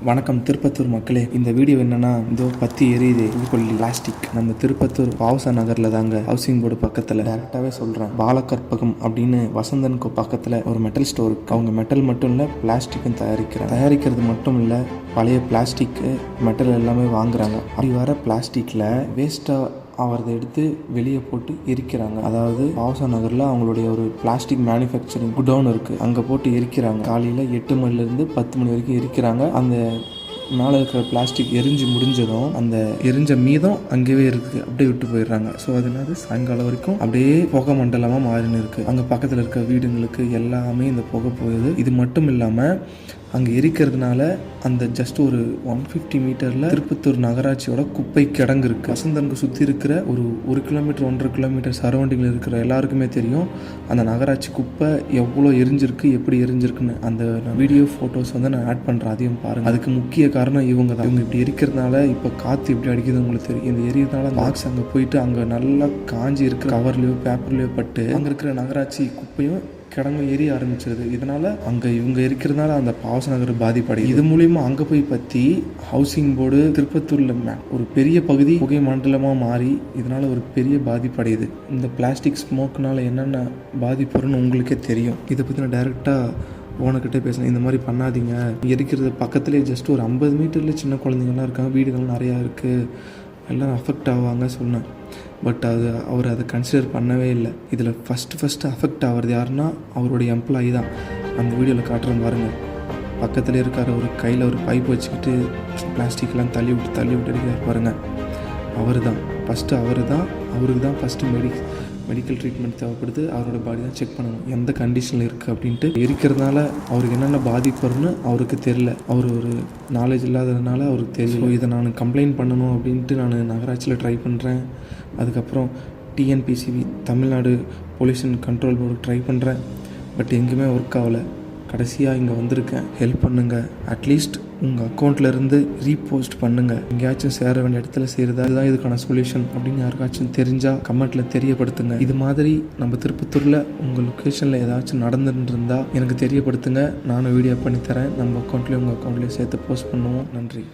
வணக்கம் திருப்பத்தூர் மக்களே. இந்த வீடியோ என்னன்னா, இதோ பத்தி எரியுது புதுப்பள்ளி பிளாஸ்டிக். நம்ம திருப்பத்தூர் பாவசா நகர்ல தாங்க, ஹவுசிங் போர்டு பக்கத்துல. டேரக்டாவே சொல்றேன், பாலகற்பகம் அப்படின்னு வசந்தனுக்கு பக்கத்துல ஒரு மெட்டல் ஸ்டோர். அவங்க மெட்டல் மட்டும் இல்ல, பிளாஸ்டிக்கும் தயாரிக்கிறது மட்டும் இல்ல, பழைய பிளாஸ்டிக் மெட்டல் எல்லாமே வாங்குறாங்க. அப்படி வர பிளாஸ்டிக்ல வேஸ்டா அவரதை எடுத்து வெளியே போட்டு எரிக்கிறாங்க. அதாவது பாவசா நகரில் அவங்களுடைய ஒரு பிளாஸ்டிக் மேனுஃபேக்சரிங் குடோன் இருக்குது, அங்கே போட்டு எரிக்கிறாங்க. காலையில் 8 மணிலேருந்து 10 மணி வரைக்கும் எரிக்கிறாங்க. அந்த மேலே இருக்கிற பிளாஸ்டிக் எரிஞ்சு முடிஞ்சதும் அந்த எரிஞ்ச மீதம் அங்கேயே இருக்குது, அப்படியே விட்டு போயிடுறாங்க. ஸோ அதனால சாயங்காலம் வரைக்கும் அப்படியே புகை மண்டலமாக மாறின்னு இருக்குது. அங்கே பக்கத்தில் இருக்க வீடுங்களுக்கு எல்லாமே இந்த புகை போகுது. இது மட்டும் இல்லாமல் அங்கே எரிக்கிறதுனால அந்த ஜஸ்ட் ஒரு 150 மீட்டரில் திருப்பத்தூர் நகராட்சியோட குப்பை கிடங்கு இருக்குது. வசந்தனுக்கு சுற்றி இருக்கிற ஒரு கிலோமீட்டர் 1.5 கிலோமீட்டர் சரௌண்டிங்கில் இருக்கிற எல்லாருக்குமே தெரியும் அந்த நகராட்சி குப்பை எவ்வளோ எரிஞ்சிருக்கு, எப்படி எரிஞ்சிருக்குன்னு. அந்த வீடியோ ஃபோட்டோஸ் வந்து நான் ஆட் பண்ணுறேன், அதையும் பாருங்கள். அதுக்கு முக்கிய காரணம் இவங்க தான். இவங்க இப்படி எரிக்கிறதுனால இப்போ காற்று எப்படி அடிக்குது உங்களுக்கு தெரியும். இந்த எரியறதுனால பாக்ஸ் அங்கே போயிட்டு அங்கே நல்லா காஞ்சி இருக்கிற கவர்லேயோ பேப்பர்லேயோ பட்டு அங்கே இருக்கிற நகராட்சி குப்பையும் கிடங்கு எரிய ஆரம்பிச்சிருது. இதனால் அங்கே இவங்க இருக்கிறதுனால அந்த பாவசா நகர் பாதிப்படையுது. இது மூலிமா அங்கே போய் பற்றி ஹவுசிங் போர்டு திருப்பத்தூரில் ஒரு பெரிய பகுதி புகை மண்டலமாக மாறி இதனால் ஒரு பெரிய பாதிப்படையுது. இந்த பிளாஸ்டிக் ஸ்மோக்னால் என்னென்ன பாதிப்புன்னு உங்களுக்கே தெரியும். இதை பற்றி நான் டைரெக்டாக ஓனர்கிட்டே பேசினேன். இந்த மாதிரி பண்ணாதீங்க, எரிக்கிறது பக்கத்துலேயே ஜஸ்ட் ஒரு 50 மீட்டரில் சின்ன குழந்தைங்கள்லாம் இருக்காங்க, வீடுகள் நிறையா இருக்குது, எல்லாம் அஃபெக்ட் ஆவாங்க சொன்னேன். பட் அவர் அதை கன்சிடர் பண்ணவே இல்லை. இதில் ஃபஸ்ட்டு அஃபெக்ட் ஆகிறது யாருன்னா அவருடைய எம்ப்ளாயி தான். அந்த வீடியோவில் காட்டுறேன் பாருங்கள். பக்கத்தில் இருக்கார், ஒரு கையில் ஒரு பைப் வச்சுக்கிட்டு பிளாஸ்டிக்லாம் தள்ளி விட்டு அடிக்கிறார் பாருங்கள். அவருக்கு தான் ஃபஸ்ட்டு மெடிக்கல் ட்ரீட்மெண்ட் தேவைப்படுது. அவரோட பாடி தான் செக் பண்ணணும் எந்த கண்டிஷனில் இருக்குது அப்படின்ட்டு. எரிக்கிறதுனால அவருக்கு என்னென்ன பாதிப்புன்னு அவருக்கு தெரில, அவர் ஒரு நாலேஜ் இல்லாததுனால அவருக்கு தெரியல. இதை நான் கம்ப்ளைண்ட் பண்ணணும் அப்படின்ட்டு நான் நகராட்சியில் ட்ரை பண்ணுறேன். அதுக்கப்புறம் TNPCB Tamil Nadu pollution control board try பண்ணுறேன். பட் எங்கேயுமே ஒர்க் ஆகலை. கடைசியாக இங்கே வந்திருக்கேன், ஹெல்ப் பண்ணுங்கள். அட்லீஸ்ட் உங்கள் அக்கௌண்ட்லேருந்து ரீபோஸ்ட் பண்ணுங்கள். எங்கேயாச்சும் சேர வேண்டிய இடத்துல சேருதா, அதுதான் இதுக்கான சொல்யூஷன் அப்படின்னு யாருக்காச்சும் தெரிஞ்சால் கமெண்ட்டில் தெரியப்படுத்துங்க. இது மாதிரி நம்ம திருப்பத்தூரில் உங்கள் லொக்கேஷனில் ஏதாச்சும் நடந்துருந்தால் எனக்கு தெரியப்படுத்துங்க. நானும் வீடியோ பண்ணித்தரேன். நம்ம அக்கௌண்ட்லேயும் உங்கள் அக்கௌண்ட்லேயும் சேர்த்து போஸ்ட் பண்ணுவோம். நன்றி.